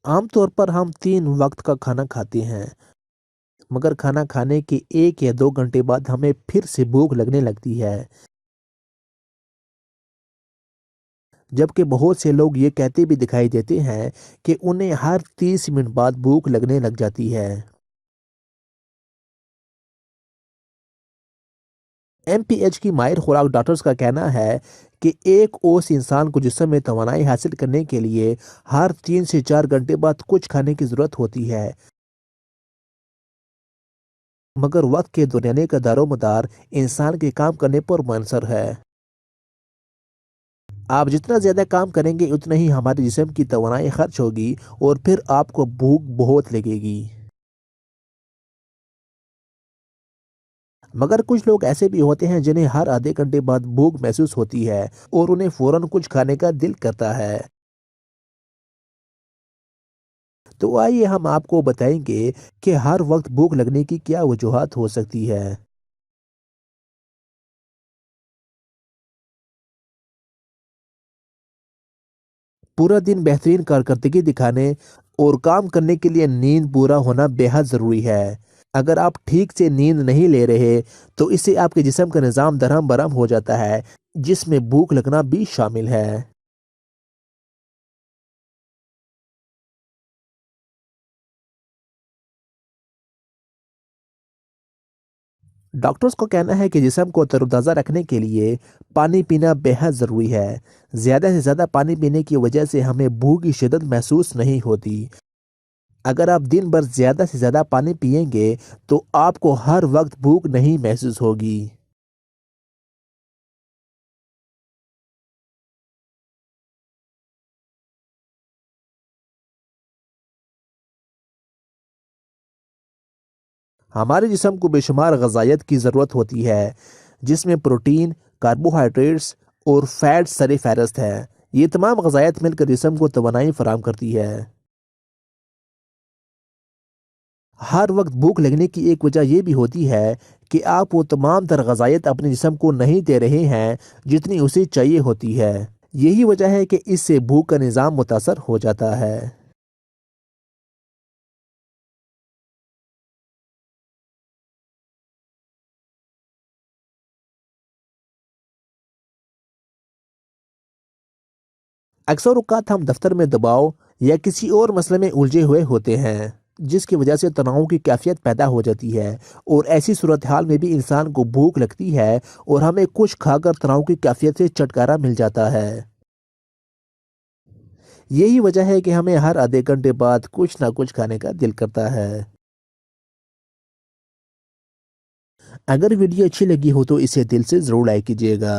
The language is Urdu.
عام طور پر ہم 3 وقت کا کھانا کھاتے ہیں، مگر کھانا کھانے کے 1 یا 2 گھنٹے بعد ہمیں پھر سے بھوک لگنے لگتی ہے، جبکہ بہت سے لوگ یہ کہتے بھی دکھائی دیتے ہیں کہ انہیں ہر 30 منٹ بعد بھوک لگنے لگ جاتی ہے۔ ایم پی ایچ کی ماہر خوراک ڈاکٹرز کا کہنا ہے کہ ایک اوس انسان کو جسم میں توانائی حاصل کرنے کے لیے ہر 3 سے 4 گھنٹے بعد کچھ کھانے کی ضرورت ہوتی ہے، مگر وقت کے دورانی کا دار و مدار انسان کے کام کرنے پر منحصر ہے۔ آپ جتنا زیادہ کام کریں گے اتنا ہی ہمارے جسم کی توانائی خرچ ہوگی اور پھر آپ کو بھوک بہت لگے گی۔ مگر کچھ لوگ ایسے بھی ہوتے ہیں جنہیں ہر آدھے گھنٹے بعد بھوک محسوس ہوتی ہے اور انہیں فوراً کچھ کھانے کا دل کرتا ہے۔ تو آئیے ہم آپ کو بتائیں گے کہ ہر وقت بھوک لگنے کی کیا وجوہات ہو سکتی ہے۔ پورا دن بہترین کارکردگی دکھانے اور کام کرنے کے لیے نیند پورا ہونا بے حد ضروری ہے۔ اگر آپ ٹھیک سے نیند نہیں لے رہے تو اس سے آپ کے جسم کا نظام درہم برہم ہو جاتا ہے، جس میں بھوک لگنا بھی شامل ہے۔ ڈاکٹرز کو کہنا ہے کہ جسم کو تر و تازہ رکھنے کے لیے پانی پینا بے حد ضروری ہے۔ زیادہ سے زیادہ پانی پینے کی وجہ سے ہمیں بھوک کی شدت محسوس نہیں ہوتی۔ اگر آپ دن بھر زیادہ سے زیادہ پانی پئیں گے تو آپ کو ہر وقت بھوک نہیں محسوس ہوگی۔ ہمارے جسم کو بے شمار غذائیت کی ضرورت ہوتی ہے، جس میں پروٹین، کاربوہائیڈریٹس اور فیٹ سر فہرست ہے۔ یہ تمام غذائیت مل کر جسم کو توانائی فراہم کرتی ہے۔ ہر وقت بھوک لگنے کی ایک وجہ یہ بھی ہوتی ہے کہ آپ وہ تمام تر غذائیت اپنے جسم کو نہیں دے رہے ہیں جتنی اسے چاہیے ہوتی ہے۔ یہی وجہ ہے کہ اس سے بھوک کا نظام متاثر ہو جاتا ہے۔ اکثر اوقات ہم دفتر میں دباؤ یا کسی اور مسئلے میں الجھے ہوئے ہوتے ہیں، جس کی وجہ سے تناؤ کی کیفیت پیدا ہو جاتی ہے، اور ایسی صورتحال میں بھی انسان کو بھوک لگتی ہے اور ہمیں کچھ کھا کر تناؤ کی کیفیت سے چھٹکارا مل جاتا ہے۔ یہی وجہ ہے کہ ہمیں ہر آدھے گھنٹے بعد کچھ نہ کچھ کھانے کا دل کرتا ہے۔ اگر ویڈیو اچھی لگی ہو تو اسے دل سے ضرور لائک کیجیے گا۔